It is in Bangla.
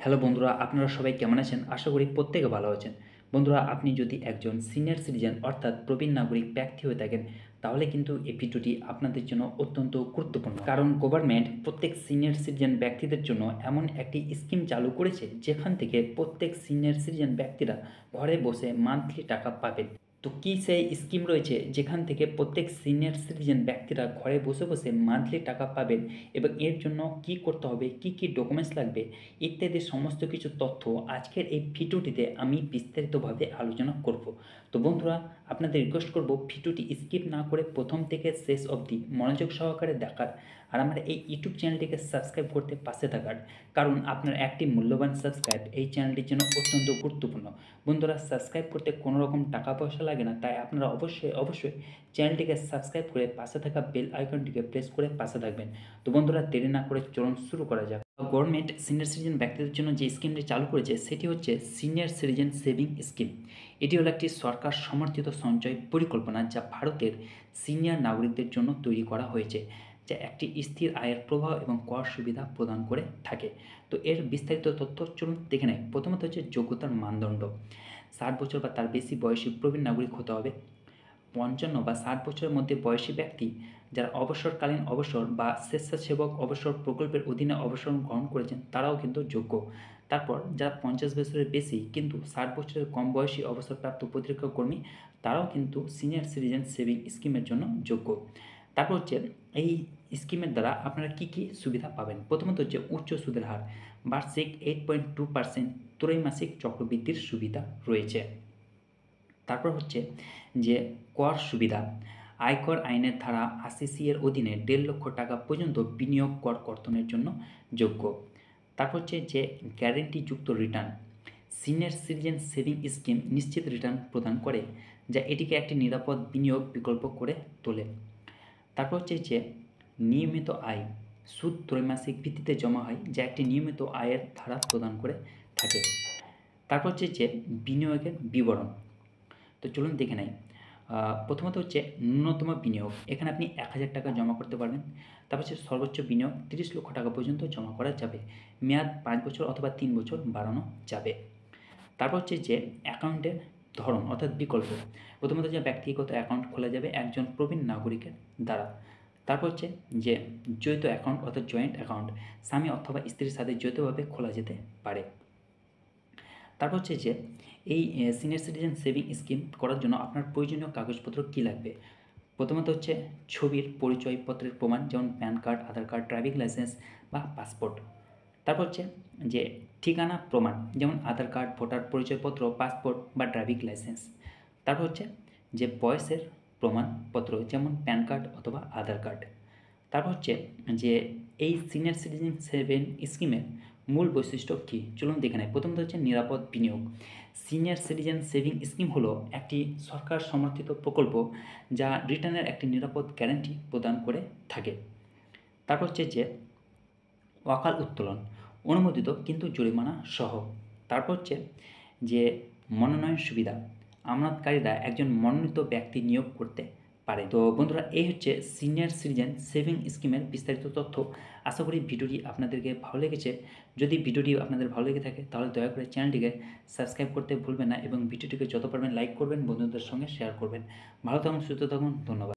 হ্যালো বন্ধুরা, আপনারা সবাই কেমন আছেন? আশা করি প্রত্যেকে ভালো আছেন। বন্ধুরা, আপনি যদি একজন সিনিয়র সিটিজেন অর্থাৎ প্রবীণ নাগরিক ব্যক্তি হয়ে থাকেন, তাহলে কিন্তু এই ভিডিওটি আপনাদের জন্য অত্যন্ত গুরুত্বপূর্ণ। কারণ গভর্নমেন্ট প্রত্যেক সিনিয়র সিটিজেন ব্যক্তিদের জন্য এমন একটি স্কিম চালু করেছে, যেখান থেকে প্রত্যেক সিনিয়র সিটিজেন ব্যক্তিরা ঘরে বসে মান্থলি টাকা পাবেন। তো কী সেই স্কিম রয়েছে যেখান থেকে প্রত্যেক সিনিয়র সিটিজেন ব্যক্তিরা ঘরে বসে বসে মান্থলি টাকা পাবেন এবং এর জন্য কি করতে হবে, কি কি ডকুমেন্টস লাগবে ইত্যাদি সমস্ত কিছু তথ্য আজকের এই ভিডিওটিতে আমি বিস্তারিতভাবে আলোচনা করব। তো বন্ধুরা, আপনাদের রিকোয়েস্ট করব ভিডিওটি স্কিপ না করে প্রথম থেকে শেষ অবধি মনোযোগ সহকারে দেখার আর আমার এই ইউটিউব চ্যানেলটিকে সাবস্ক্রাইব করতে পাশে থাকার, কারণ আপনার একটি মূল্যবান সাবস্ক্রাইব এই চ্যানেলটির জন্য অত্যন্ত গুরুত্বপূর্ণ। বন্ধুরা, সাবস্ক্রাইব করতে কোনো রকম টাকা পয়সা লাগে না, তাই আপনারা অবশ্যই চ্যানেলটিকে সাবস্ক্রাইব করে পাশে থাকা বেল আইকনটিকে প্রেস করে পাশে থাকবেন। তো বন্ধুরা, দেরি না করে চলুন শুরু করা যাক। গভর্নমেন্ট সিনিয়র সিটিজেন ব্যক্তিদের জন্য যে স্কিমটি চালু করেছে সেটি হচ্ছে সিনিয়র সিটিজেন সেভিং স্কিম। এটি হলো একটি সরকার সমর্থিত সঞ্চয় পরিকল্পনা যা ভারতের সিনিয়র নাগরিকদের জন্য তৈরি করা হয়েছে, যা একটি স্থির আয়ের প্রবাহ এবং কর সুবিধা প্রদান করে থাকে। তো এর বিস্তারিত তথ্য চলুন দেখে নেই। প্রথমত হচ্ছে যোগ্যতার মানদণ্ড। 60 বছর বা তার বেশি বয়সী প্রবীণ নাগরিক হতে হবে। 55 বা 60 বছরের মধ্যে বয়সী ব্যক্তি যারা অবসরকালীন অবসর বা স্বেচ্ছাসেবক অবসর প্রকল্পের অধীনে অবসর গ্রহণ করেছেন তারাও কিন্তু যোগ্য। তারপর যারা 50 বছরের বেশি কিন্তু 60 বছরের কম বয়সী অবসরপ্রাপ্ত প্রতিরক্ষা কর্মী তারাও কিন্তু সিনিয়র সিটিজেন সেভিং স্কিমের জন্য যোগ্য। তারপর হচ্ছে এই স্কিমের দ্বারা আপনারা কী কী সুবিধা পাবেন। প্রথমত হচ্ছে উচ্চ সুদের হার, বার্ষিক 8.2% ত্রৈমাসিক চক্রবৃদ্ধির সুবিধা রয়েছে। তারপর হচ্ছে যে কর সুবিধা, আয়কর আইনের ধারা 80C এর অধীনে 1.5 লক্ষ টাকা পর্যন্ত বিনিয়োগ কর কর্তনের জন্য যোগ্য। তারপর হচ্ছে যে গ্যারেন্টিযুক্ত return, senior citizen saving scheme নিশ্চিত রিটার্ন প্রদান করে, যা এটিকে একটি নিরাপদ বিনিয়োগ বিকল্প করে তোলে। তারপর হচ্ছে যে নিয়মিত আয়, সুদ ত্রৈমাসিক ভিত্তিতে জমা হয়, যা একটি নিয়মিত আয়ের ধারা প্রদান করে থাকে। তারপর হচ্ছে যে বিনিয়োগের বিবরণ। তো চলুন দেখে নেই। প্রথমত হচ্ছে ন্যূনতম বিনিয়োগ, এখানে আপনি 1000 টাকা জমা করতে পারবেন। তারপর হচ্ছে সর্বোচ্চ বিনিয়োগ 30 লক্ষ টাকা পর্যন্ত জমা করা যাবে। মেয়াদ 5 বছর অথবা 3 বছর বাড়ানো যাবে। তারপর হচ্ছে যে অ্যাকাউন্টের ধরন অর্থাৎ বিকল্প। প্রথমত যে ব্যক্তিগত অ্যাকাউন্ট খোলা যাবে একজন প্রবীণ নাগরিকের দ্বারা। তারপর হচ্ছে যে যৌথ অ্যাকাউন্ট অর্থাৎ জয়েন্ট অ্যাকাউন্ট স্বামী অথবা স্ত্রীর সাথে যৌথভাবে খোলা যেতে পারে। তারপর হচ্ছে যে এই সিনিয়র সিটিজেন সেভিং স্কিম করার জন্য আপনার প্রয়োজনীয় কাগজপত্র কী লাগবে। প্রথমত হচ্ছে ছবির পরিচয়পত্রের প্রমাণ, যেমন প্যান কার্ড, আধার কার্ড, ড্রাইভিং লাইসেন্স বা পাসপোর্ট। তারপর হচ্ছে যে ঠিকানা প্রমাণ, যেমন আধার কার্ড, ভোটার পরিচয়পত্র, পাসপোর্ট বা ড্রাইভিং লাইসেন্স। তারপর হচ্ছে যে বয়সের প্রমাণপত্র, যেমন প্যান কার্ড অথবা আধার কার্ড। তারপর হচ্ছে যে এই সিনিয়র সিটিজেন সেভিং স্কিমের মূল বৈশিষ্ট্য কী, চলুন দেখে নেই। প্রথমত হচ্ছে নিরাপদ বিনিয়োগ। সিনিয়র সিটিজেন সেভিং স্কিম হলো একটি সরকার সমর্থিত প্রকল্প যা রিটার্নের একটি নিরাপদ গ্যারান্টি প্রদান করে থাকে। তারপর হচ্ছে যে অকাল উত্তোলন, অনুমোদিত কিন্তু জরিমানা সহ। তারপর হচ্ছে যে মনোনয়ন সুবিধা, আমানতকারীরা একজন মনোনীত ব্যক্তি নিয়োগ করতে পারে। তো বন্ধুরা, এই হচ্ছে সিনিয়র সিটিজেন সেভিং স্কিমের বিস্তারিত তথ্য। আশা করি ভিডিওটি আপনাদেরকে ভালো লেগেছে। যদি ভিডিওটি আপনাদের ভালো লেগে থাকে তাহলে দয়া করে চ্যানেলটিকে সাবস্ক্রাইব করতে ভুলবেন না এবং ভিডিওটিকে যত পারবেন লাইক করবেন, বন্ধুদের সঙ্গে শেয়ার করবেন। ভালো থাকুন, সুস্থ থাকুন, ধন্যবাদ।